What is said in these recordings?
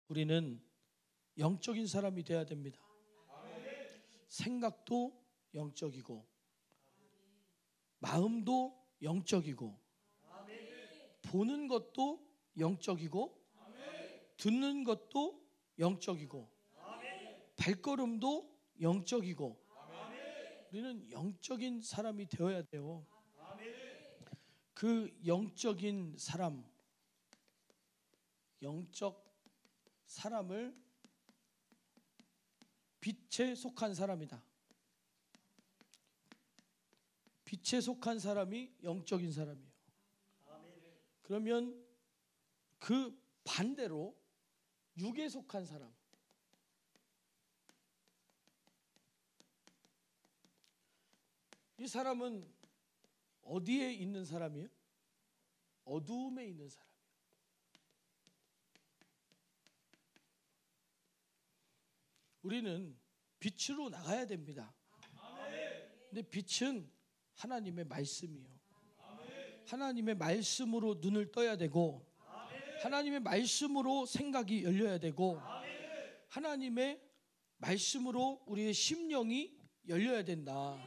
우리는 영적인 사람이 되어야 됩니다. 생각도 영적이고 마음도 영적이고 보는 것도 영적이고 듣는 것도 영적이고 발걸음도 영적이고 우리는 영적인 사람이 되어야 돼요. 그 영적인 사람, 영적 사람을 빛에 속한 사람이다. 빛에 속한 사람이 영적인 사람이에요. 그러면 그 반대로 육에 속한 사람, 이 사람은 어디에 있는 사람이에요? 어두움에 있는 사람이에요. 우리는 빛으로 나가야 됩니다. 근데 빛은 하나님의 말씀이에요. 하나님의 말씀으로 눈을 떠야 되고 하나님의 말씀으로 생각이 열려야 되고 하나님의 말씀으로 우리의 심령이 열려야 된다.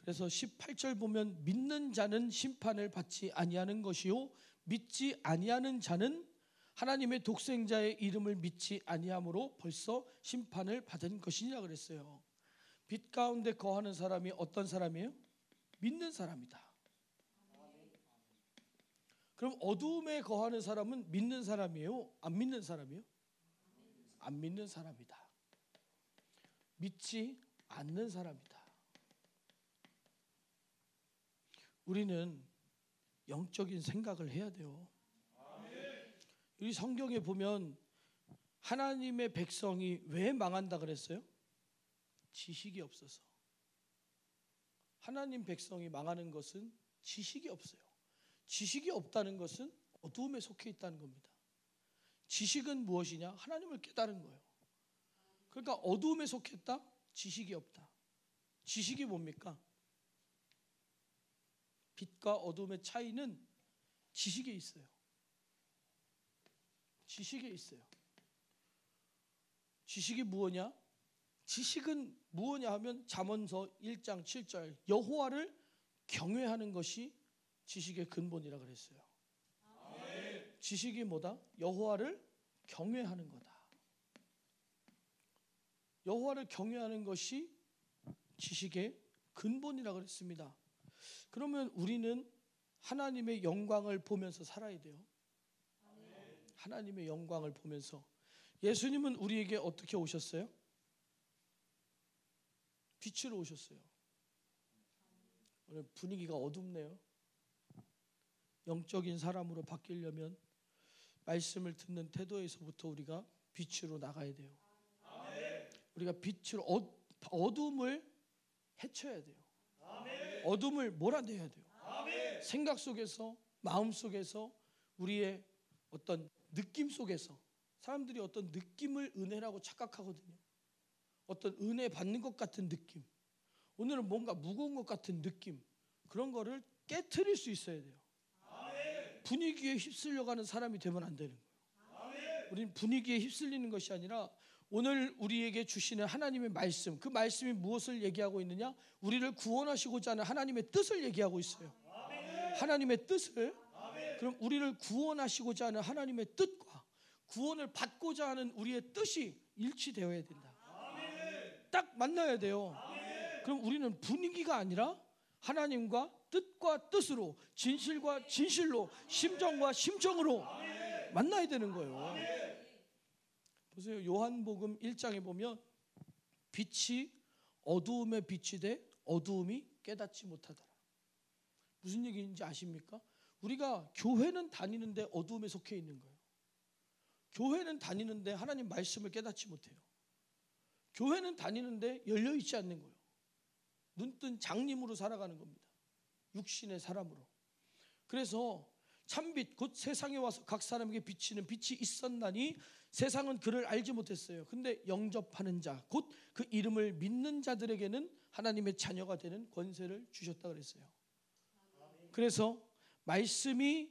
그래서 18절 보면 믿는 자는 심판을 받지 아니하는 것이요 믿지 아니하는 자는 하나님의 독생자의 이름을 믿지 아니함으로 벌써 심판을 받은 것이냐 그랬어요. 빛 가운데 거하는 사람이 어떤 사람이에요? 믿는 사람이다. 그럼 어두움에 거하는 사람은 믿는 사람이에요? 안 믿는 사람이에요? 안 믿는 사람이다. 믿지 않는 사람이다. 우리는 영적인 생각을 해야 돼요. 이 성경에 보면 하나님의 백성이 왜 망한다 그랬어요? 지식이 없어서. 하나님 백성이 망하는 것은 지식이 없어요. 지식이 없다는 것은 어두움에 속해 있다는 겁니다. 지식은 무엇이냐? 하나님을 깨달은 거예요. 그러니까 어두움에 속했다? 지식이 없다. 지식이 뭡니까? 빛과 어두움의 차이는 지식에 있어요. 지식에 있어요. 지식이 무엇이냐? 지식은 무엇이냐 하면 잠언서 1장 7절 여호와를 경외하는 것이 지식의 근본이라 그랬어요. 지식이 뭐다? 여호와를 경외하는 거다. 여호와를 경외하는 것이 지식의 근본이라 그랬습니다. 그러면 우리는 하나님의 영광을 보면서 살아야 돼요. 하나님의 영광을 보면서. 예수님은 우리에게 어떻게 오셨어요? 빛으로 오셨어요. 오늘 분위기가 어둡네요. 영적인 사람으로 바뀌려면 말씀을 듣는 태도에서부터 우리가 빛으로 나가야 돼요. 우리가 빛으로 어둠을 헤쳐야 돼요. 어둠을 몰아내야 돼요. 생각 속에서, 마음 속에서, 우리의 어떤 느낌 속에서. 사람들이 어떤 느낌을 은혜라고 착각하거든요. 어떤 은혜 받는 것 같은 느낌, 오늘은 뭔가 무거운 것 같은 느낌, 그런 거를 깨트릴 수 있어야 돼요. 분위기에 휩쓸려가는 사람이 되면 안 되는 거예요. 우리는 분위기에 휩쓸리는 것이 아니라 오늘 우리에게 주시는 하나님의 말씀, 그 말씀이 무엇을 얘기하고 있느냐? 우리를 구원하시고자 하는 하나님의 뜻을 얘기하고 있어요. 하나님의 뜻을. 그럼 우리를 구원하시고자 하는 하나님의 뜻과 구원을 받고자 하는 우리의 뜻이 일치되어야 된다. 딱 만나야 돼요. 그럼 우리는 분위기가 아니라 하나님과 뜻과 뜻으로, 진실과 진실로, 심정과 심정으로 만나야 되는 거예요. 보세요. 요한복음 1장에 보면 빛이 어두움에 빛이 돼 어두움이 깨닫지 못하더라. 무슨 얘기인지 아십니까? 우리가 교회는 다니는데 어두움에 속해 있는 거예요. 교회는 다니는데 하나님 말씀을 깨닫지 못해요. 교회는 다니는데 열려있지 않는 거예요. 눈뜬 장님으로 살아가는 겁니다. 육신의 사람으로. 그래서 참빛 곧 세상에 와서 각 사람에게 비치는 빛이 있었나니 세상은 그를 알지 못했어요. 근데 영접하는 자 곧 그 이름을 믿는 자들에게는 하나님의 자녀가 되는 권세를 주셨다 그랬어요. 그래서 말씀이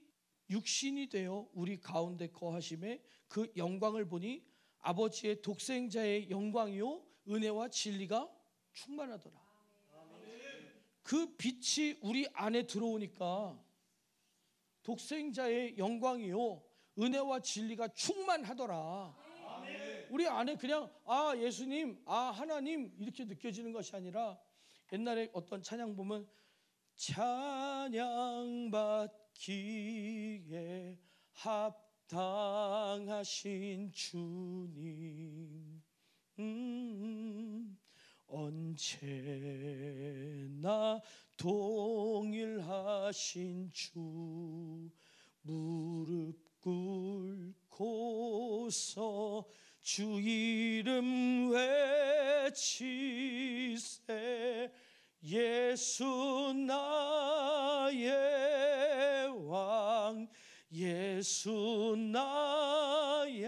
육신이 되어 우리 가운데 거하심에 그 영광을 보니 아버지의 독생자의 영광이요 은혜와 진리가 충만하더라. 그 빛이 우리 안에 들어오니까 독생자의 영광이요 은혜와 진리가 충만하더라. 우리 안에 그냥 아 예수님, 아 하나님 이렇게 느껴지는 것이 아니라 옛날에 어떤 찬양 보면 찬양받기에 합당하신 주님 언제나 동일하신 주 무릎 꿇고서 주 이름 외치세 예수 나의 왕 예수 나의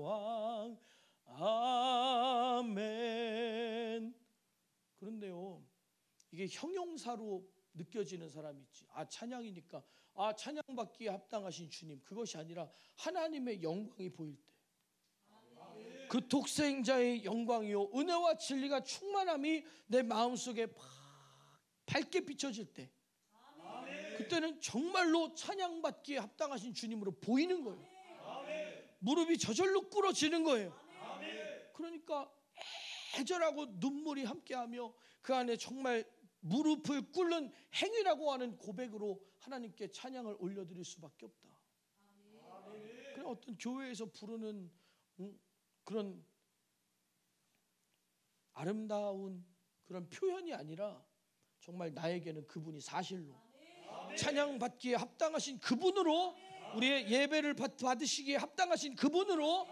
왕 아멘. 그런데요 이게 형용사로 느껴지는 사람이 있지. 아 찬양이니까 아 찬양받기에 합당하신 주님, 그것이 아니라 하나님의 영광이 보일 때 그 독생자의 영광이요 은혜와 진리가 충만함이 내 마음속에 밝게 비춰질 때 그때는 정말로 찬양받기에 합당하신 주님으로 보이는 거예요. 무릎이 저절로 꿇어지는 거예요. 그러니까 애절하고 눈물이 함께하며 그 안에 정말 무릎을 꿇는 행위라고 하는 고백으로 하나님께 찬양을 올려드릴 수밖에 없다. 그냥 어떤 교회에서 부르는 그런 아름다운 그런 표현이 아니라 정말 나에게는 그분이 사실로 찬양받기에 합당하신 그분으로 우리의 예배를 받으시기에 합당하신 그분으로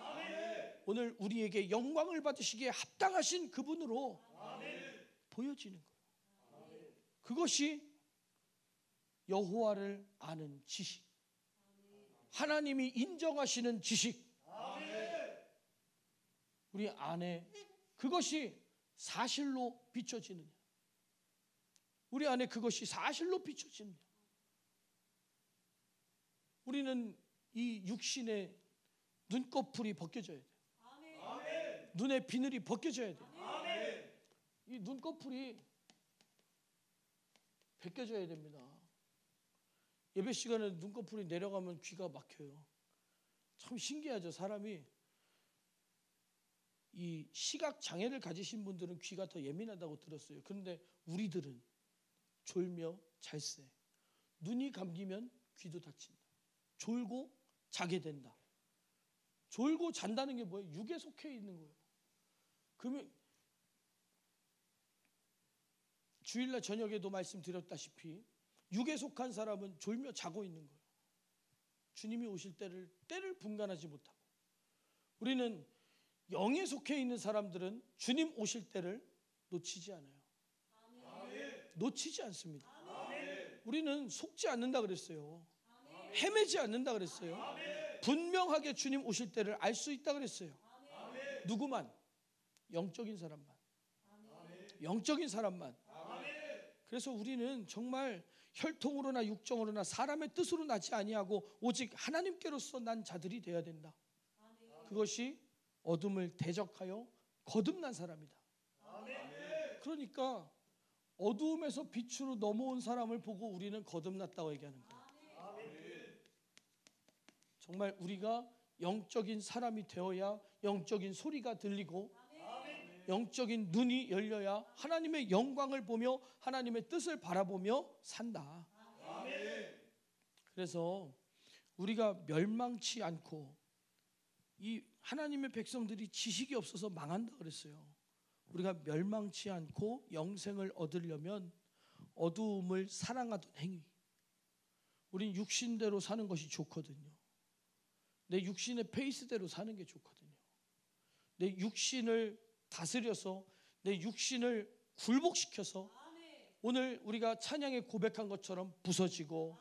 오늘 우리에게 영광을 받으시기에 합당하신 그분으로 보여지는 거예요. 그것이 여호와를 아는 지식, 하나님이 인정하시는 지식, 우리 안에 그것이 사실로 비춰지느냐, 우리 안에 그것이 사실로 비춰지느냐. 우리는 이 육신의 눈꺼풀이 벗겨져야 돼요. 눈의 비늘이 벗겨져야 돼요. 이 눈꺼풀이 벗겨져야 됩니다. 예배 시간에 눈꺼풀이 내려가면 귀가 막혀요. 참 신기하죠. 사람이 이 시각 장애를 가지신 분들은 귀가 더 예민하다고 들었어요. 그런데 우리들은 졸며 잘 새. 눈이 감기면 귀도 다친다. 졸고 자게 된다. 졸고 잔다는 게 뭐예요? 육에 속해 있는 거예요. 그러면 주일날 저녁에도 말씀드렸다시피 육에 속한 사람은 졸며 자고 있는 거예요. 주님이 오실 때를 분간하지 못하고, 우리는 영에 속해 있는 사람들은 주님 오실 때를 놓치지 않아요. 놓치지 않습니다. 우리는 속지 않는다 그랬어요. 헤매지 않는다 그랬어요. 분명하게 주님 오실 때를 알 수 있다 그랬어요. 누구만? 영적인 사람만. 영적인 사람만. 그래서 우리는 정말 혈통으로나 육정으로나 사람의 뜻으로 나지 아니하고 오직 하나님께로서 난 자들이 되어야 된다. 그것이 어둠을 대적하여 거듭난 사람이다. 그러니까 어두움에서 빛으로 넘어온 사람을 보고 우리는 거듭났다고 얘기하는 거예요. 정말 우리가 영적인 사람이 되어야 영적인 소리가 들리고 영적인 눈이 열려야 하나님의 영광을 보며 하나님의 뜻을 바라보며 산다. 그래서 우리가 멸망치 않고, 이 하나님의 백성들이 지식이 없어서 망한다 그랬어요. 우리가 멸망치 않고 영생을 얻으려면 어두움을 사랑하던 행위, 우린 육신대로 사는 것이 좋거든요. 내 육신의 페이스대로 사는 게 좋거든요. 내 육신을 다스려서 내 육신을 굴복시켜서 오늘 우리가 찬양에 고백한 것처럼 부서지고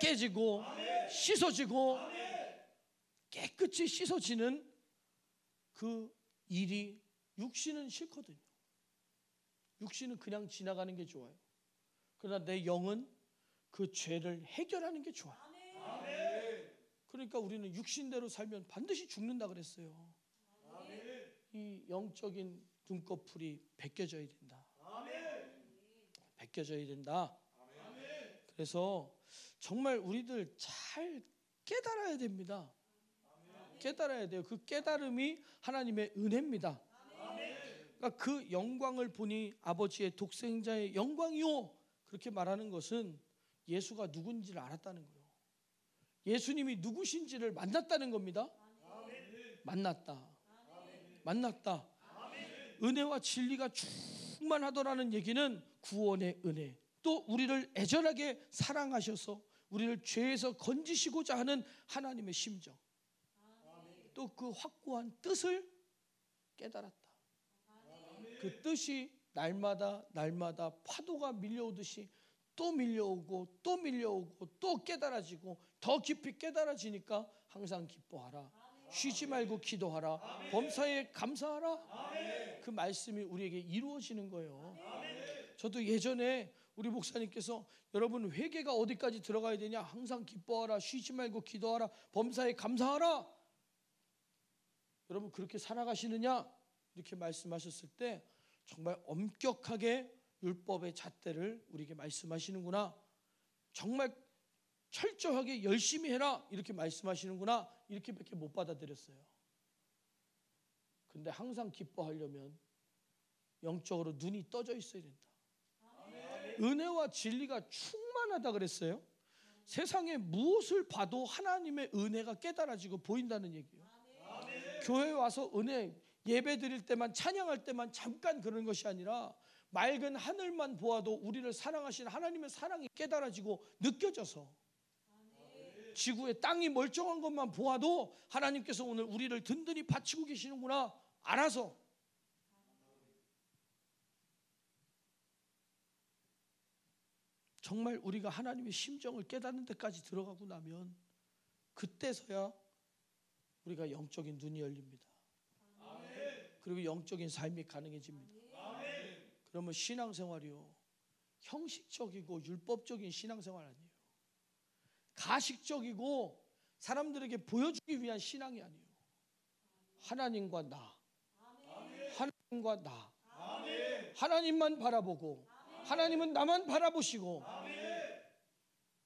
깨지고 씻어지고 깨끗이 씻어지는 그 일이 육신은 싫거든요. 육신은 그냥 지나가는 게 좋아요. 그러나 내 영은 그 죄를 해결하는 게 좋아요. 그러니까 우리는 육신대로 살면 반드시 죽는다 그랬어요. 이 영적인 눈꺼풀이 벗겨져야 된다. 벗겨져야 된다. 그래서 정말 우리들 잘 깨달아야 됩니다. 깨달아야 돼요. 그 깨달음이 하나님의 은혜입니다. 그러니까 그 영광을 보니 아버지의 독생자의 영광이요, 그렇게 말하는 것은 예수가 누군지를 알았다는 거예요. 예수님이 누구신지를 만났다는 겁니다. 만났다. 만났다. 은혜와 진리가 충만하더라는 얘기는 구원의 은혜, 또 우리를 애절하게 사랑하셔서 우리를 죄에서 건지시고자 하는 하나님의 심정, 또 그 확고한 뜻을 깨달았다. 그 뜻이 날마다 파도가 밀려오듯이 또 밀려오고 또 밀려오고 또 깨달아지고 더 깊이 깨달아지니까 항상 기뻐하라, 쉬지 말고 기도하라, 범사에 감사하라. 그 말씀이 우리에게 이루어지는 거예요. 저도 예전에 우리 목사님께서 여러분 회개가 어디까지 들어가야 되냐, 항상 기뻐하라, 쉬지 말고 기도하라, 범사에 감사하라. 여러분 그렇게 살아가시느냐 이렇게 말씀하셨을 때 정말 엄격하게 율법의 잣대를 우리에게 말씀하시는구나, 정말 철저하게 열심히 해라 이렇게 말씀하시는구나, 이렇게밖에 못 받아들였어요. 근데 항상 기뻐하려면 영적으로 눈이 떠져 있어야 된다. 은혜와 진리가 충만하다 그랬어요. 세상에 무엇을 봐도 하나님의 은혜가 깨달아지고 보인다는 얘기예요. 교회에 와서 은혜 예배 드릴 때만, 찬양할 때만 잠깐 그런 것이 아니라 맑은 하늘만 보아도 우리를 사랑하시는 하나님의 사랑이 깨달아지고 느껴져서, 지구의 땅이 멀쩡한 것만 보아도 하나님께서 오늘 우리를 든든히 바치고 계시는구나 알아서, 정말 우리가 하나님의 심정을 깨닫는 데까지 들어가고 나면 그때서야 우리가 영적인 눈이 열립니다. 그리고 영적인 삶이 가능해집니다. 그러면 신앙생활이요, 형식적이고 율법적인 신앙생활 아니에요. 가식적이고 사람들에게 보여주기 위한 신앙이 아니에요. 하나님과 나, 하나님과 나, 하나님만 바라보고 하나님은 나만 바라보시고,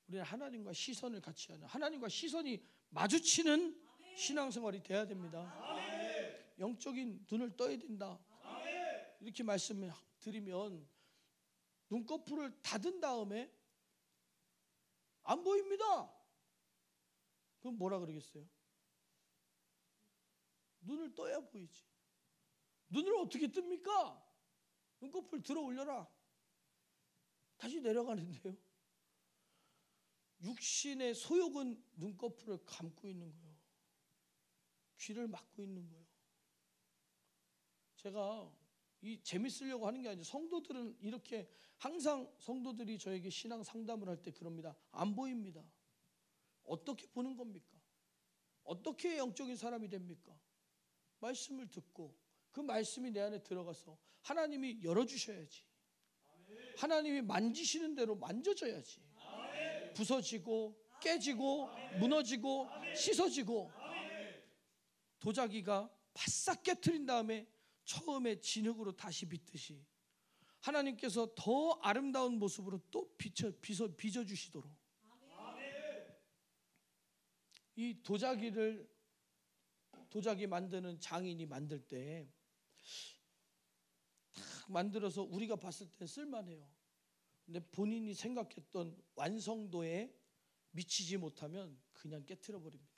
우리는 하나님과 시선을 같이 하는, 하나님과 시선이 마주치는 신앙생활이 돼야 됩니다. 영적인 눈을 떠야 된다. 이렇게 말씀을 드리면 눈꺼풀을 닫은 다음에 안 보입니다. 그럼 뭐라 그러겠어요? 눈을 떠야 보이지. 눈을 어떻게 뜹니까? 눈꺼풀 들어 올려라. 다시 내려가는데요. 육신의 소욕은 눈꺼풀을 감고 있는 거예요. 귀를 막고 있는 거예요. 제가 이 재밌으려고 하는 게 아니죠. 성도들은 이렇게 항상 성도들이 저에게 신앙 상담을 할 때 그럽니다. 안 보입니다. 어떻게 보는 겁니까? 어떻게 영적인 사람이 됩니까? 말씀을 듣고 그 말씀이 내 안에 들어가서 하나님이 열어주셔야지. 하나님이 만지시는 대로 만져져야지. 부서지고 깨지고 무너지고 씻어지고, 도자기가 바싹 깨트린 다음에 처음에 진흙으로 다시 빚듯이 하나님께서 더 아름다운 모습으로 또 빚어주시도록, 이 도자기 만드는 장인이 만들 때 딱 만들어서 우리가 봤을 때 쓸만해요. 근데 본인이 생각했던 완성도에 미치지 못하면 그냥 깨트려 버립니다.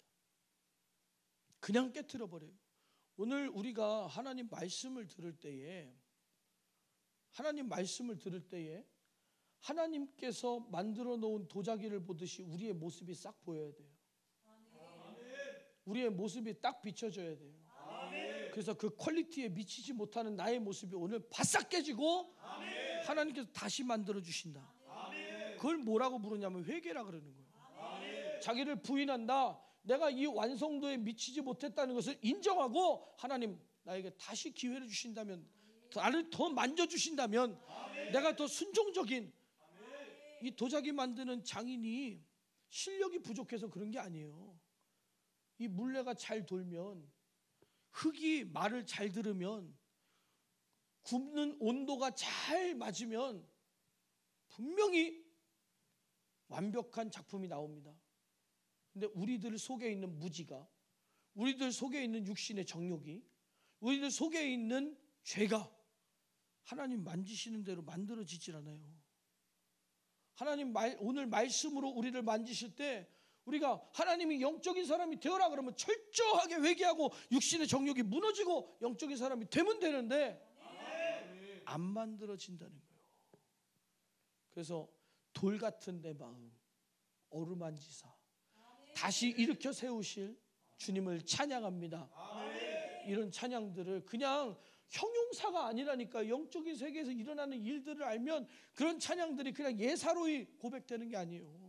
그냥 깨트려 버려요. 오늘 우리가 하나님 말씀을 들을 때에 하나님께서 만들어 놓은 도자기를 보듯이 우리의 모습이 싹 보여야 돼요. 우리의 모습이 딱 비춰져야 돼요. 그래서 그 퀄리티에 미치지 못하는 나의 모습이 오늘 바싹 깨지고 하나님께서 다시 만들어 주신다. 그걸 뭐라고 부르냐면 회개라 그러는 거예요. 자기를 부인한다. 내가 이 완성도에 미치지 못했다는 것을 인정하고 하나님 나에게 다시 기회를 주신다면, 나를 더 만져주신다면 내가 더 순종적인, 이 도자기 만드는 장인이 실력이 부족해서 그런 게 아니에요. 이 물레가 잘 돌면, 흙이 말을 잘 들으면, 굽는 온도가 잘 맞으면 분명히 완벽한 작품이 나옵니다. 근데 우리들 속에 있는 무지가, 우리들 속에 있는 육신의 정욕이, 우리들 속에 있는 죄가 하나님 만지시는 대로 만들어지질 않아요. 하나님 오늘 말씀으로 우리를 만지실 때 우리가 하나님이 영적인 사람이 되어라 그러면 철저하게 회개하고 육신의 정욕이 무너지고 영적인 사람이 되면 되는데 안 만들어진다는 거예요. 그래서 돌 같은 내 마음 어루만지사 다시 일으켜 세우실 주님을 찬양합니다. 이런 찬양들을 그냥 형용사가 아니라니까. 영적인 세계에서 일어나는 일들을 알면 그런 찬양들이 그냥 예사로이 고백되는 게 아니에요.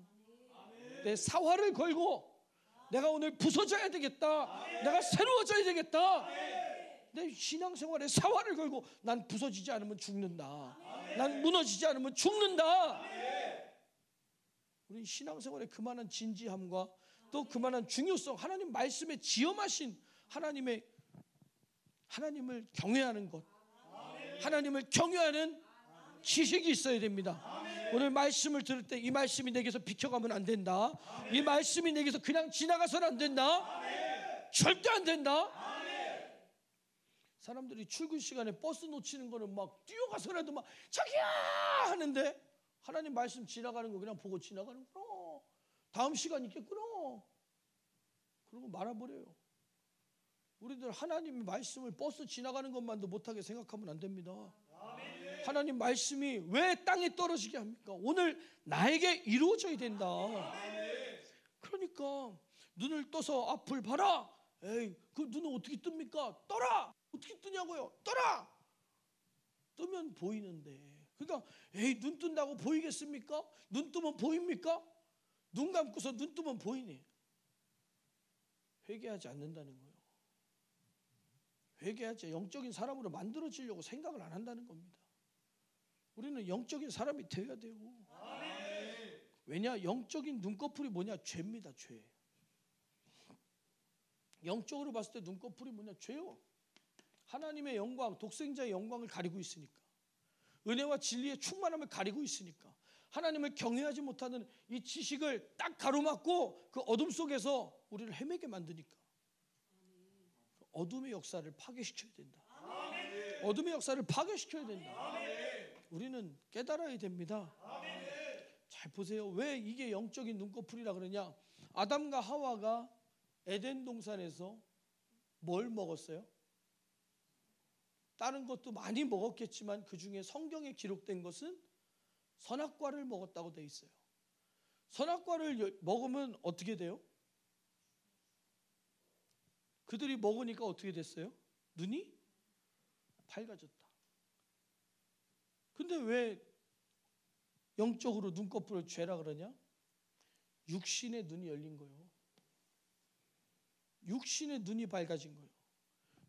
내 사활을 걸고 내가 오늘 부서져야 되겠다, 내가 새로워져야 되겠다, 내 신앙생활에 사활을 걸고 난 부서지지 않으면 죽는다, 난 무너지지 않으면 죽는다. 우리 신앙생활에 그만한 진지함과 또 그만한 중요성, 하나님 말씀에 지엄하신 하나님을 경외하는 것, 하나님을 경외하는 지식이 있어야 됩니다. 오늘 말씀을 들을 때 이 말씀이 내게서 비켜가면 안 된다. 이 말씀이 내게서 그냥 지나가서는 안 된다. 절대 안 된다. 사람들이 출근 시간에 버스 놓치는 거는 막 뛰어가서라도 막 자기야 하는데 하나님 말씀 지나가는 거 그냥 보고 지나가는구나, 다음 시간 있겠구나, 그러고 말아버려요. 우리들 하나님의 말씀을 버스 지나가는 것만도 못하게 생각하면 안 됩니다. 하나님 말씀이 왜 땅에 떨어지게 합니까? 오늘 나에게 이루어져야 된다. 그러니까 눈을 떠서 앞을 봐라. 에이, 그 눈은 어떻게 뜹니까? 떠라. 어떻게 뜨냐고요? 떠라. 뜨면 보이는데. 그러니까 에이, 눈 뜬다고 보이겠습니까? 눈 뜨면 보입니까? 눈 감고서 눈 뜨면 보이니? 회개하지 않는다는 거예요. 회개하지, 영적인 사람으로 만들어지려고 생각을 안 한다는 겁니다. 우리는 영적인 사람이 되어야 돼요. 왜냐? 영적인 눈꺼풀이 뭐냐? 죄입니다. 죄. 영적으로 봤을 때 눈꺼풀이 뭐냐? 죄요. 하나님의 영광, 독생자의 영광을 가리고 있으니까, 은혜와 진리의 충만함을 가리고 있으니까, 하나님을 경외하지 못하는 이 지식을 딱 가로막고 그 어둠 속에서 우리를 헤매게 만드니까 어둠의 역사를 파괴시켜야 된다. 어둠의 역사를 파괴시켜야 된다. 우리는 깨달아야 됩니다. 잘 보세요. 왜 이게 영적인 눈꺼풀이라 그러냐? 아담과 하와가 에덴 동산에서 뭘 먹었어요? 다른 것도 많이 먹었겠지만 그 중에 성경에 기록된 것은 선악과를 먹었다고 돼 있어요. 선악과를 먹으면 어떻게 돼요? 그들이 먹으니까 어떻게 됐어요? 눈이 밝아졌다. 근데 왜 영적으로 눈꺼풀을 죄라 그러냐? 육신의 눈이 열린 거예요. 육신의 눈이 밝아진 거예요.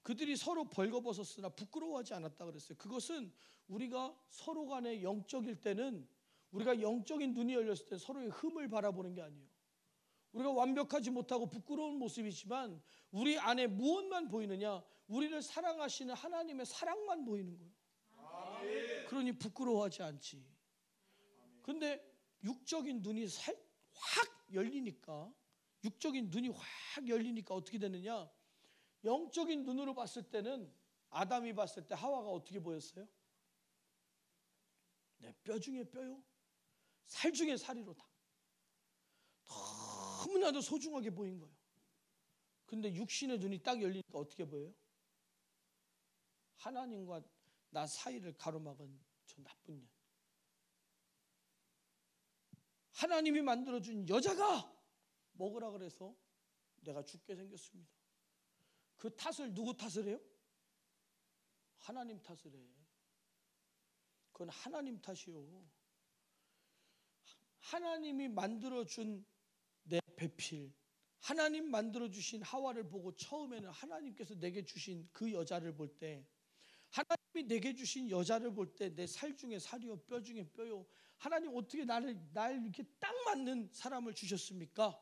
그들이 서로 벌거벗었으나 부끄러워하지 않았다 그랬어요. 그것은 우리가 서로 간에 영적일 때는, 우리가 영적인 눈이 열렸을 때 서로의 흠을 바라보는 게 아니에요. 우리가 완벽하지 못하고 부끄러운 모습이지만 우리 안에 무엇만 보이느냐? 우리를 사랑하시는 하나님의 사랑만 보이는 거예요. 그러니 부끄러워하지 않지. 근데 육적인 눈이 확 열리니까, 육적인 눈이 확 열리니까 어떻게 되느냐? 영적인 눈으로 봤을 때는, 아담이 봤을 때 하와가 어떻게 보였어요? 내 뼈 중에 뼈요, 살 중에 살이로다. 너무나도 소중하게 보인 거예요. 근데 육신의 눈이 딱 열리니까 어떻게 보여요? 하나님과 나 사이를 가로막은 저 나쁜 년, 하나님이 만들어준 여자가 먹으라 그래서 내가 죽게 생겼습니다. 그 탓을 누구 탓을 해요? 하나님 탓을 해. 그건 하나님 탓이요. 하나님이 만들어준 내 배필, 하나님 만들어주신 하와를 보고 처음에는 하나님께서 내게 주신 그 여자를 볼 때, 하나님이 내게 주신 여자를 볼 때 내 살 중에 살이요 뼈 중에 뼈요, 하나님 어떻게 날 이렇게 딱 맞는 사람을 주셨습니까?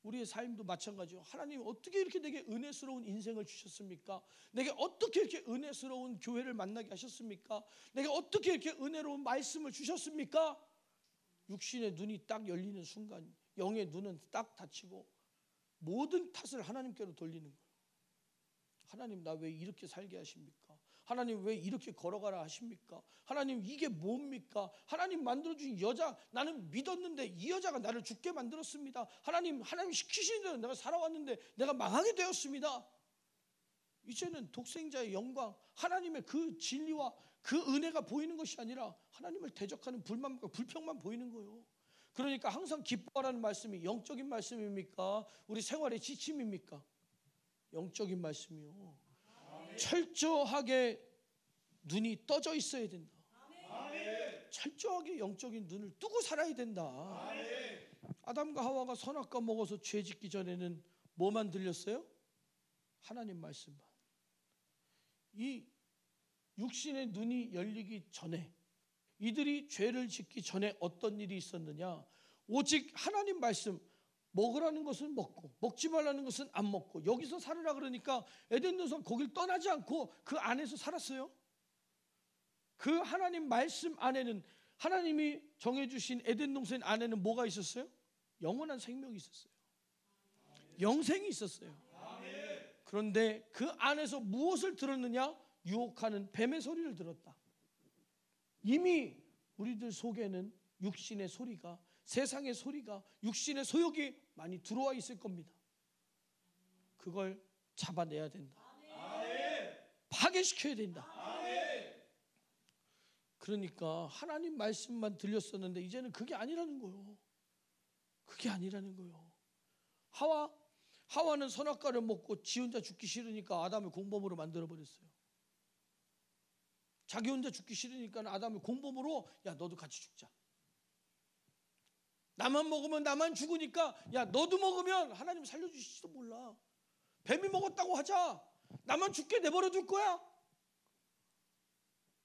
우리의 삶도 마찬가지요. 하나님 어떻게 이렇게 내게 은혜스러운 인생을 주셨습니까? 내게 어떻게 이렇게 은혜스러운 교회를 만나게 하셨습니까? 내게 어떻게 이렇게 은혜로운 말씀을 주셨습니까? 육신의 눈이 딱 열리는 순간 영의 눈은 딱 닫히고 모든 탓을 하나님께로 돌리는 거예요. 하나님, 나 왜 이렇게 살게 하십니까? 하나님, 왜 이렇게 걸어가라 하십니까? 하나님, 이게 뭡니까? 하나님 만들어주신 여자, 나는 믿었는데 이 여자가 나를 죽게 만들었습니다. 하나님 시키시는 대로 내가 살아왔는데 내가 망하게 되었습니다. 이제는 독생자의 영광, 하나님의 그 진리와 그 은혜가 보이는 것이 아니라 하나님을 대적하는 불만과 불평만 보이는 거예요. 그러니까 항상 기뻐하라는 말씀이 영적인 말씀입니까? 우리 생활의 지침입니까? 영적인 말씀이요. 철저하게 눈이 떠져 있어야 된다. 철저하게 영적인 눈을 뜨고 살아야 된다. 아담과 하와가 선악과 먹어서 죄 짓기 전에는 뭐만 들렸어요? 하나님 말씀만. 이 육신의 눈이 열리기 전에, 이들이 죄를 짓기 전에 어떤 일이 있었느냐? 오직 하나님 말씀, 먹으라는 것은 먹고 먹지 말라는 것은 안 먹고 여기서 살으라 그러니까 에덴 동산 거길 떠나지 않고 그 안에서 살았어요. 그 하나님 말씀 안에는, 하나님이 정해주신 에덴 동산 안에는 뭐가 있었어요? 영원한 생명이 있었어요. 영생이 있었어요. 그런데 그 안에서 무엇을 들었느냐? 유혹하는 뱀의 소리를 들었다. 이미 우리들 속에는 육신의 소리가, 세상의 소리가, 육신의 소욕이 많이 들어와 있을 겁니다. 그걸 잡아내야 된다. 파괴시켜야 된다. 그러니까 하나님 말씀만 들렸었는데 이제는 그게 아니라는 거예요. 그게 아니라는 거예요. 하와는 선악과를 먹고 지 혼자 죽기 싫으니까 아담을 공범으로 만들어버렸어요. 자기 혼자 죽기 싫으니까 아담을 공범으로, 야 너도 같이 죽자. 나만 먹으면 나만 죽으니까 야 너도 먹으면 하나님 살려주실지도 몰라. 뱀이 먹었다고 하자. 나만 죽게 내버려 둘 거야.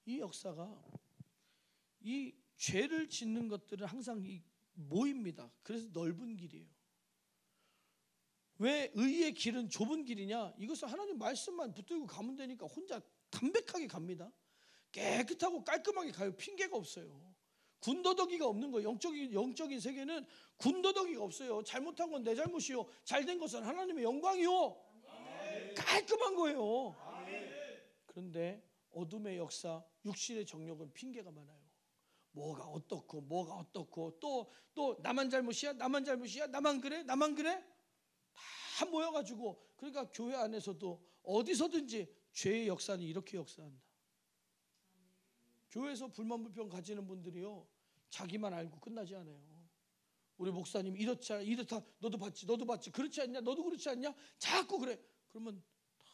이 역사가, 이 죄를 짓는 것들은 항상 모입니다. 그래서 넓은 길이에요. 왜 의의 길은 좁은 길이냐? 이것은 하나님 말씀만 붙들고 가면 되니까 혼자 담백하게 갑니다. 깨끗하고 깔끔하게 가요. 핑계가 없어요. 군더더기가 없는 거예요. 영적인 세계는 군더더기가 없어요. 잘못한 건 내 잘못이요, 잘된 것은 하나님의 영광이요. 깔끔한 거예요. 그런데 어둠의 역사, 육신의 정욕은 핑계가 많아요. 뭐가 어떻고 또 나만 잘못이야, 나만 그래 다 모여가지고, 그러니까 교회 안에서도 어디서든지 죄의 역사는 이렇게 역사한다. 교회에서 불만 불평 가지는 분들이요, 자기만 알고 끝나지 않아요. 우리 목사님 이렇다 너도 봤지 그렇지 않냐, 너도 그렇지 않냐, 자꾸 그래. 그러면 다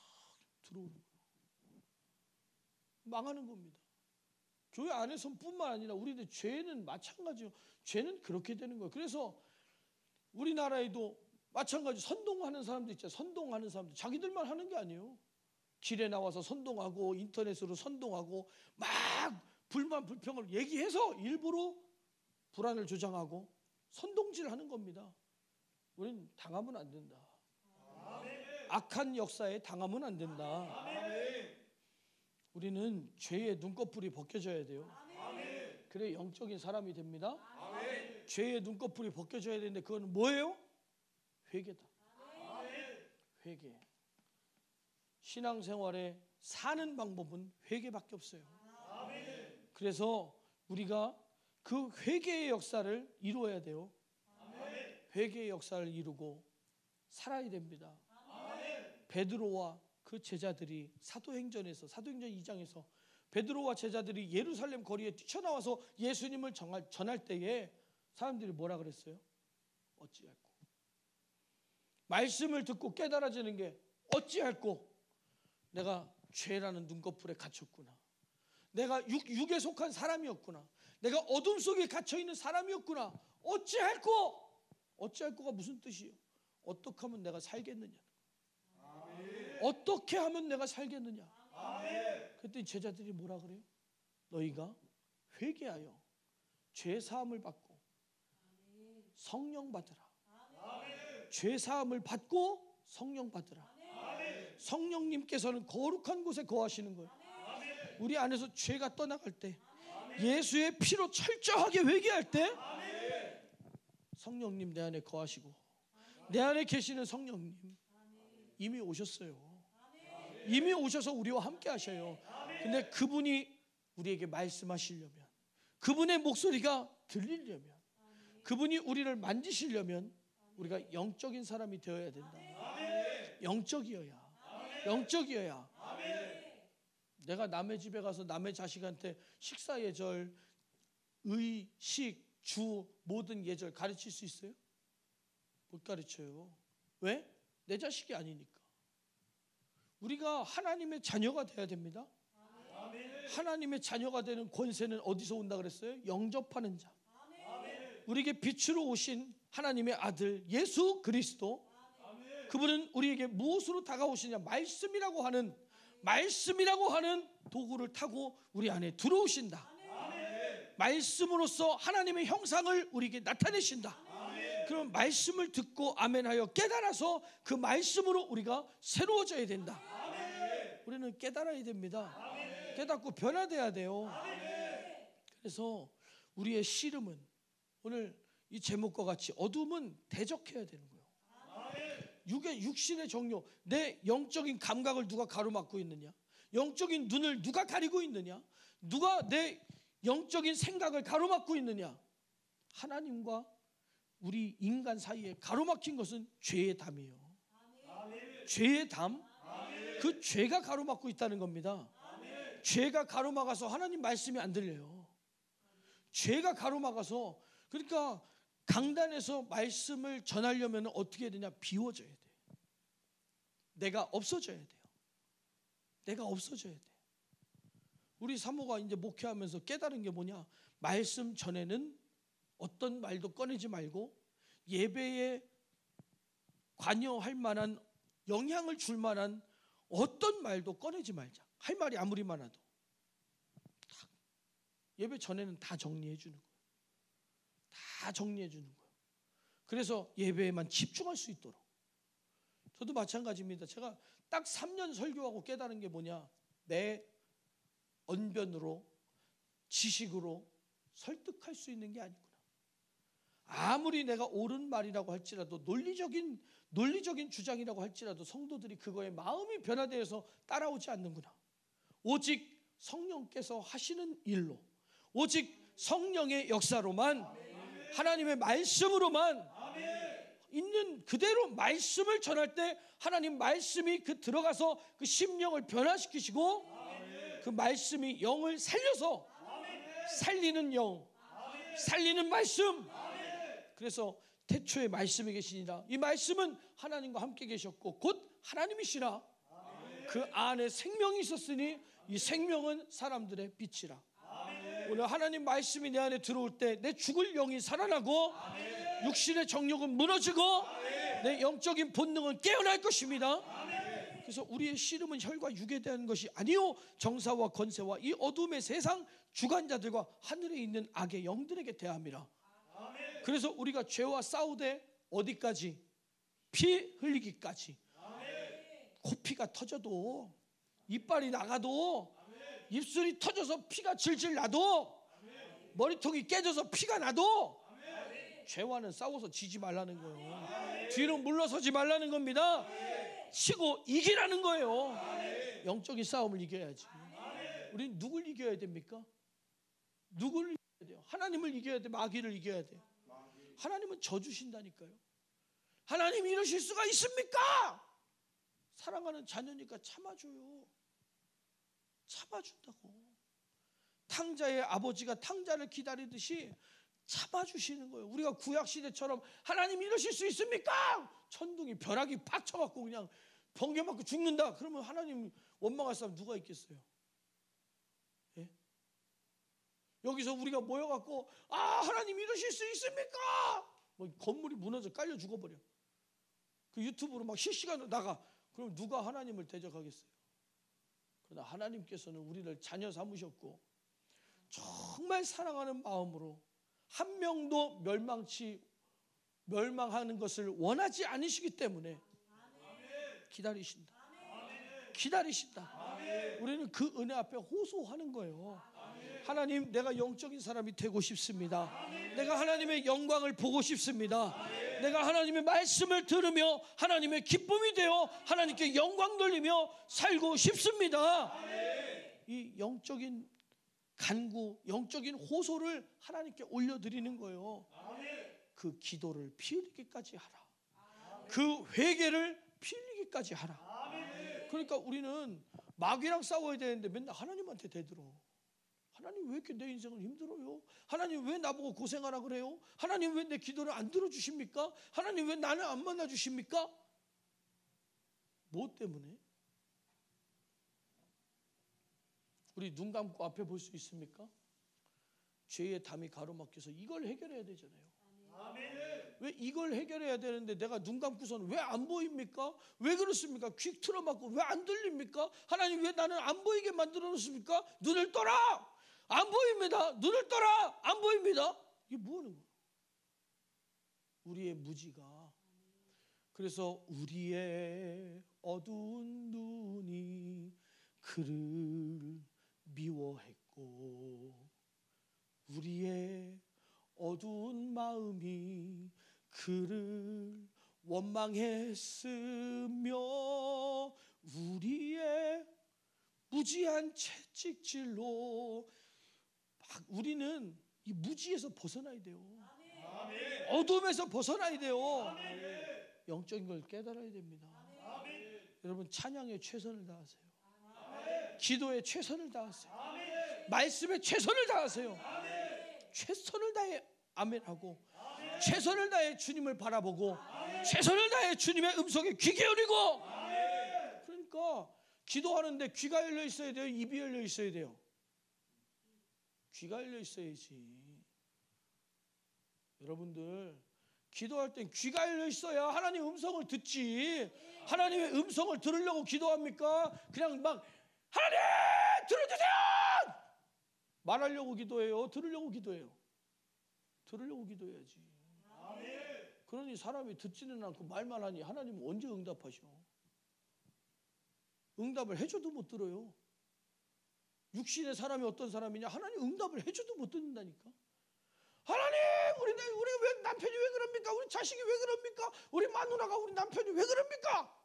들어오는 거예요. 망하는 겁니다. 교회 안에서뿐만 아니라 우리들 죄는 마찬가지요. 죄는 그렇게 되는 거예요. 그래서 우리나라에도 마찬가지 선동하는 사람도 있잖아요. 선동하는 사람들 자기들만 하는 게 아니에요. 길에 나와서 선동하고 인터넷으로 선동하고 막 불만 불평을 얘기해서 일부러 불안을 조장하고 선동질하는 겁니다. 우리는 당하면 안 된다. 악한 역사에 당하면 안 된다. 우리는 죄의 눈꺼풀이 벗겨져야 돼요. 그래 영적인 사람이 됩니다. 죄의 눈꺼풀이 벗겨져야 되는데 그건 뭐예요? 회개다. 회개. 신앙생활에 사는 방법은 회개밖에 없어요. 그래서 우리가 그 회개의 역사를 이루어야 돼요. 회개의 역사를 이루고 살아야 됩니다. 베드로와 그 제자들이 사도행전 2장에서 베드로와 제자들이 예루살렘 거리에 뛰쳐나와서 예수님을 전할 때에 사람들이 뭐라 그랬어요? 어찌할꼬. 말씀을 듣고 깨달아지는 게 어찌할꼬. 내가 죄라는 눈꺼풀에 갇혔구나. 내가 육에 속한 사람이었구나. 내가 어둠 속에 갇혀있는 사람이었구나. 어찌할꼬. 어찌할꼬가 무슨 뜻이에요? 어떻게 하면 내가 살겠느냐. 어떻게 하면 내가 살겠느냐. 그랬더니 제자들이 뭐라 그래요? 너희가 회개하여 죄 사함을 받고 성령 받으라. 죄 사함을 받고 성령 받으라. 성령님께서는 거룩한 곳에 거하시는 거예요. 우리 안에서 죄가 떠나갈 때, 예수의 피로 철저하게 회개할 때, 성령님 내 안에 거하시고, 내 안에 계시는 성령님 이미 오셨어요. 이미 오셔서 우리와 함께 하셔요. 근데 그분이 우리에게 말씀하시려면, 그분의 목소리가 들리려면, 그분이 우리를 만지시려면 우리가 영적인 사람이 되어야 된다. 영적이어야. 내가 남의 집에 가서 남의 자식한테 식사 예절, 의, 식, 주 모든 예절 가르칠 수 있어요? 못 가르쳐요. 왜? 내 자식이 아니니까. 우리가 하나님의 자녀가 돼야 됩니다. 하나님의 자녀가 되는 권세는 어디서 온다 그랬어요? 영접하는 자. 우리에게 빛으로 오신 하나님의 아들 예수 그리스도, 그분은 우리에게 무엇으로 다가오시냐? 말씀이라고 하는 도구를 타고 우리 안에 들어오신다. 말씀으로써 하나님의 형상을 우리에게 나타내신다. 그럼 말씀을 듣고 아멘하여 깨달아서 그 말씀으로 우리가 새로워져야 된다. 우리는 깨달아야 됩니다. 깨닫고 변화돼야 돼요. 그래서 우리의 씨름은 오늘 이 제목과 같이 어둠은 대적해야 되는 거예요. 육신의 정욕, 내 영적인 감각을 누가 가로막고 있느냐? 영적인 눈을 누가 가리고 있느냐? 누가 내 영적인 생각을 가로막고 있느냐? 하나님과 우리 인간 사이에 가로막힌 것은 죄의 담이에요. 죄의 담, 그 죄가 가로막고 있다는 겁니다. 죄가 가로막아서 하나님 말씀이 안 들려요. 죄가 가로막아서, 그러니까 강단에서 말씀을 전하려면 어떻게 해야 되냐? 비워져야 돼요. 내가 없어져야 돼요. 내가 없어져야 돼요. 우리 사모가 이제 목회하면서 깨달은 게 뭐냐? 말씀 전에는 어떤 말도 꺼내지 말고 예배에 관여할 만한, 영향을 줄 만한 어떤 말도 꺼내지 말자. 할 말이 아무리 많아도 예배 전에는 다 정리해 주는 거예요. 다 정리해 주는 거예요. 그래서 예배에만 집중할 수 있도록. 저도 마찬가지입니다. 제가 딱 3년 설교하고 깨달은 게 뭐냐? 내 언변으로, 지식으로 설득할 수 있는 게 아니구나. 아무리 내가 옳은 말이라고 할지라도, 논리적인 주장이라고 할지라도 성도들이 그거에 마음이 변화되어서 따라오지 않는구나. 오직 성령께서 하시는 일로, 오직 성령의 역사로만, 하나님의 말씀으로만 있는 그대로 말씀을 전할 때 하나님 말씀이 그 들어가서 그 심령을 변화시키시고, 그 말씀이 영을 살려서 살리는 영, 살리는 말씀. 그래서 태초에 말씀이 계시니라. 이 말씀은 하나님과 함께 계셨고 곧 하나님이시라. 그 안에 생명이 있었으니 이 생명은 사람들의 빛이라. 오늘 하나님 말씀이 내 안에 들어올 때 내 죽을 영이 살아나고, 육신의 정욕은 무너지고, 내 영적인 본능은 깨어날 것입니다. 그래서 우리의 씨름은 혈과 육에 대한 것이 아니요 정사와 권세와 이 어둠의 세상 주관자들과 하늘에 있는 악의 영들에게 대함이라. 그래서 우리가 죄와 싸우되 어디까지? 피 흘리기까지. 코피가 터져도, 이빨이 나가도, 입술이 터져서 피가 질질 나도, 머리통이 깨져서 피가 나도 죄와는 싸워서 지지 말라는 거예요. 뒤로 물러서지 말라는 겁니다. 치고 이기라는 거예요. 영적인 싸움을 이겨야지. 우리는 누굴 이겨야 됩니까? 누구를 이겨야 돼요? 하나님을 이겨야 돼. 마귀를 이겨야 돼. 하나님은 져주신다니까요. 하나님 이러실 수가 있습니까? 사랑하는 자녀니까 참아줘요. 참아준다고. 탕자의 아버지가 탕자를 기다리듯이 참아주시는 거예요. 우리가 구약시대처럼 하나님 이러실 수 있습니까? 천둥이 벼락이 팍 쳐갖고 그냥 번개 맞고 죽는다. 그러면 하나님 원망할 사람 누가 있겠어요? 예? 여기서 우리가 모여갖고 하나님 이러실 수 있습니까? 뭐 건물이 무너져 깔려 죽어버려. 그 유튜브로 막 실시간으로 나가. 그럼 누가 하나님을 대적하겠어요? 그러나 하나님께서는 우리를 자녀 삼으셨고 정말 사랑하는 마음으로 한 명도 멸망치 멸망하는 것을 원하지 않으시기 때문에 기다리신다. 기다리신다. 우리는 그 은혜 앞에 호소하는 거예요. 하나님, 내가 영적인 사람이 되고 싶습니다. 내가 하나님의 영광을 보고 싶습니다. 내가 하나님의 말씀을 들으며 하나님의 기쁨이 되어 하나님께 영광 돌리며 살고 싶습니다. 이 영적인 간구, 영적인 호소를 하나님께 올려드리는 거예요. 그 기도를 피 흘리기까지 하라. 그 회개를 피 흘리기까지 하라. 그러니까 우리는 마귀랑 싸워야 되는데 맨날 하나님한테 대들어. 하나님, 왜 이렇게 내 인생을 힘들어요? 하나님, 왜 나보고 고생하라 그래요? 하나님, 왜 내 기도를 안 들어주십니까? 하나님, 왜 나는 안 만나주십니까? 뭐 때문에? 우리 눈 감고 앞에 볼 수 있습니까? 죄의 담이 가로막혀서 이걸 해결해야 되잖아요. 왜 이걸 해결해야 되는데 내가 눈 감고서는 왜 안 보입니까? 왜 그렇습니까? 귀 틀어막고 왜 안 들립니까? 하나님, 왜 나는 안 보이게 만들어 놓습니까? 눈을 떠라! 안 보입니다. 눈을 떠라! 안 보입니다. 이게 뭐 하는 거야? 우리의 무지가. 그래서 우리의 어두운 눈이 그를 미워했고 우리의 어두운 마음이 그를 원망했으며 우리의 무지한 채찍질로 우리는 이 무지에서 벗어나야 돼요. 어둠에서 벗어나야 돼요. 영적인 걸 깨달아야 됩니다. 여러분, 찬양에 최선을 다하세요. 기도에 최선을 다하세요. 말씀에 최선을 다하세요. 최선을 다해 아멘하고 최선을 다해 주님을 바라보고 최선을 다해 주님의 음성에 귀 기울이고. 그러니까 기도하는데 귀가 열려 있어야 돼요? 입이 열려 있어야 돼요? 귀가 열려 있어야지. 여러분들, 기도할 땐 귀가 열려 있어야 하나님 음성을 듣지. 하나님의 음성을 들으려고 기도합니까? 그냥 막 하나님 들어주세요 말하려고 기도해요? 들으려고 기도해요? 들으려고 기도해야지. 그러니 사람이 듣지는 않고 말만 하니 하나님은 언제 응답하셔? 응답을 해줘도 못 들어요. 육신의 사람이 어떤 사람이냐? 하나님 응답을 해줘도 못 듣는다니까. 하나님, 우리 왜 남편이 왜 그럽니까? 우리 자식이 왜 그럽니까? 우리 마누라가 우리 남편이 왜 그럽니까?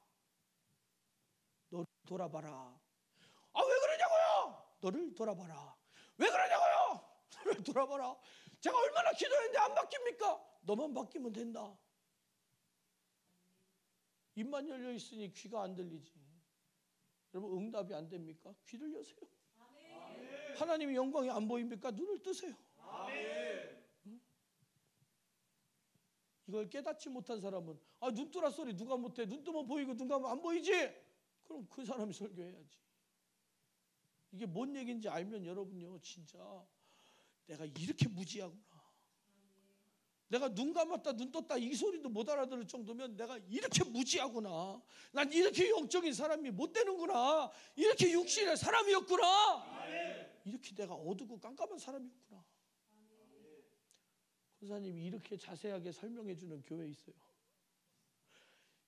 너를 돌아봐라. 아, 왜 그러냐고요? 너를 돌아봐라. 왜 그러냐고요? 너를 돌아봐라. 제가 얼마나 기도했는데 안 바뀝니까? 너만 바뀌면 된다. 입만 열려 있으니 귀가 안 들리지. 여러분, 응답이 안 됩니까? 귀를 여세요. 하나님의 영광이 안 보입니까? 눈을 뜨세요. 응? 이걸 깨닫지 못한 사람은 눈 뜨라 소리 누가 못해? 눈 뜨면 보이고 눈 감으면 안 보이지? 그럼 그 사람이 설교해야지. 이게 뭔 얘기인지 알면 여러분요, 진짜 내가 이렇게 무지하구나. 내가 눈 감았다 눈 떴다 이 소리도 못 알아들을 정도면 내가 이렇게 무지하구나. 난 이렇게 영적인 사람이 못 되는구나. 이렇게 육신의 사람이었구나. 이렇게 내가 어둡고 깜깜한 사람이었구나. 권사님이 이렇게 자세하게 설명해 주는 교회 있어요.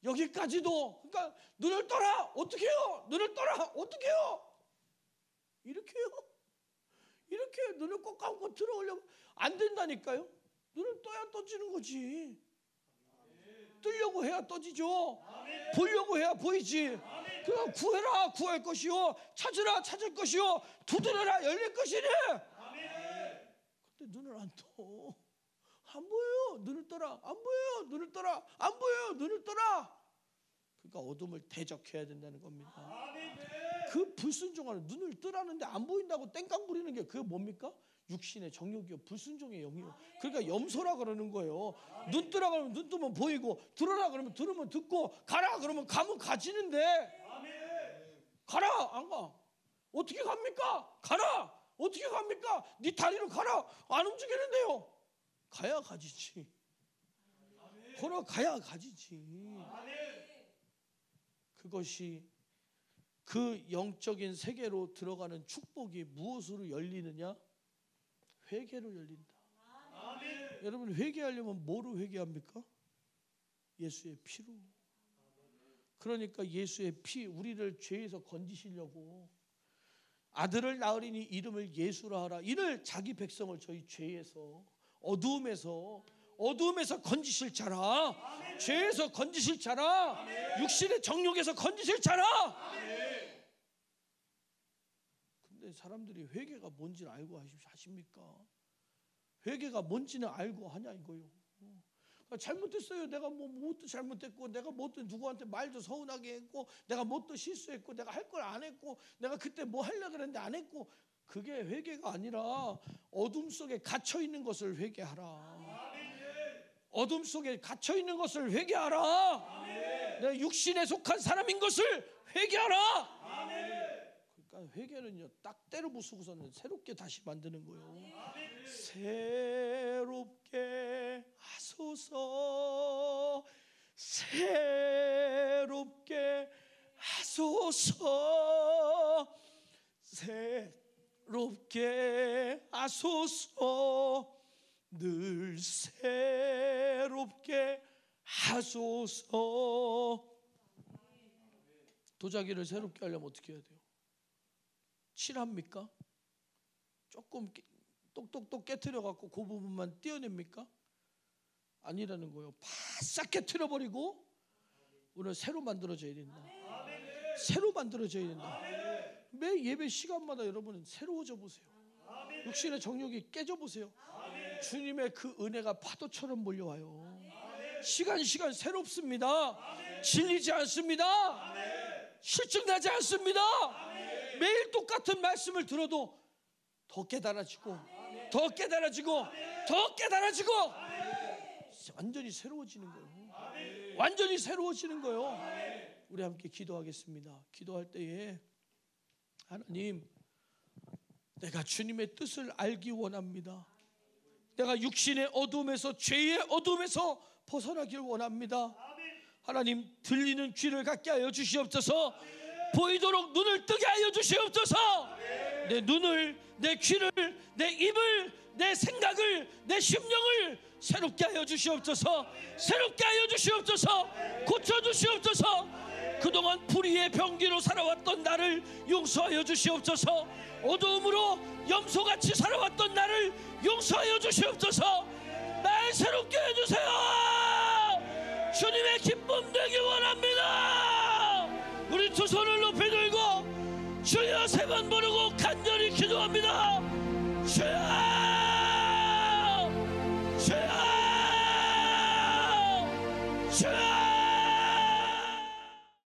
여기까지도. 그러니까 눈을 떠라. 어떻게 해요? 눈을 떠라. 어떻게 해요? 이렇게 해요. 이렇게 눈을 꼭 감고 들어오려면 안 된다니까요. 눈을 떠야 떠지는 거지. 뜨려고 해야 떠지죠. 보려고 해야 보이지. 그럼 구해라 구할 것이요, 찾으라 찾을 것이요, 두드려라 열릴 것이니. 근데 눈을 안 떠. 안 보여요. 눈을 떠라. 안 보여요. 눈을 떠라. 안 보여요. 눈을 떠라. 그러니까 어둠을 대적해야 된다는 겁니다. 그 불순종하는, 눈을 뜨라는데 안 보인다고 땡깡 부리는 게 그게 뭡니까? 육신의 정욕이요, 불순종의 영이요. 그러니까 염소라 그러는 거예요. 눈 뜨라 그러면 눈 뜨면 보이고, 들으라 그러면 들으면 듣고, 가라 그러면 가면 가지는데 가라 안 가. 어떻게 갑니까? 가라. 어떻게 갑니까? 네 다리로 가라. 안 움직이는데요. 가야 가지지. 걸어가야 가지지. 그것이 그 영적인 세계로 들어가는 축복이 무엇으로 열리느냐? 회개로 열린다. 여러분, 회개하려면 뭐로 회개합니까? 예수의 피로. 그러니까 예수의 피, 우리를 죄에서 건지시려고 아들을 낳으리니 이름을 예수라 하라. 이를 자기 백성을 저희 죄에서 어두움에서 건지실 자라. 아멘. 죄에서 건지실 자라. 아멘. 육신의 정욕에서 건지실 자라. 아멘. 근데 사람들이 회개가 뭔지를 알고 하십니까? 회개가 뭔지는 알고 하냐 이거요. 잘못했어요. 내가 뭣도 잘못했고, 내가 뭣도 누구한테 말도 서운하게 했고, 내가 뭣도 실수했고, 내가 할 걸 안 했고, 내가 그때 뭐 하려고 그랬는데 안 했고. 그게 회개가 아니라 어둠 속에 갇혀 있는 것을 회개하라. 어둠 속에 갇혀 있는 것을 회개하라. 내가 육신에 속한 사람인 것을 회개하라. 그러니까 회개는요, 딱 때려 부수고서는 새롭게 다시 만드는 거예요. 새롭게 하소서, 새롭게 하소서, 새롭게 하소서, 늘 새롭게 하소서. 도자기를 새롭게 하려면 어떻게 해야 돼요? 칠합니까? 조금 똑똑똑 깨트려 갖고 그 부분만 떼어냅니까? 아니라는 거예요. 바싹 깨트려 버리고 오늘 새로 만들어져야 된다. 새로 만들어져야 된다. 매 예배 시간마다 여러분은 새로워져 보세요. 육신의 정욕이 깨져 보세요. 주님의 그 은혜가 파도처럼 몰려와요. 시간 새롭습니다. 질리지 않습니다. 실증나지 않습니다. 매일 똑같은 말씀을 들어도 더 깨달아지고, 더 깨달아지고, 더 깨달아지고, 완전히 새로워지는 거예요. 완전히 새로워지는 거예요. 우리 함께 기도하겠습니다. 기도할 때에 하나님, 내가 주님의 뜻을 알기 원합니다. 내가 육신의 어둠에서, 죄의 어둠에서 벗어나길 원합니다. 하나님, 들리는 귀를 갖게 하여 주시옵소서. 보이도록 눈을 뜨게 하여 주시옵소서. 내 눈을, 내 귀를, 내 입을, 내 생각을, 내 심령을 새롭게 하여 주시옵소서. 새롭게 하여 주시옵소서. 고쳐 주시옵소서. 그동안 불의의 병기로 살아왔던 나를 용서하여 주시옵소서. 어두움으로 염소같이 살아왔던 나를 용서하여 주시옵소서. 날 새롭게 해주세요. 주님의 기쁨 되기 원합니다. 우리 두 손을 높이 들고 주여 세 번 부르고 간절히 기도합니다. 주여.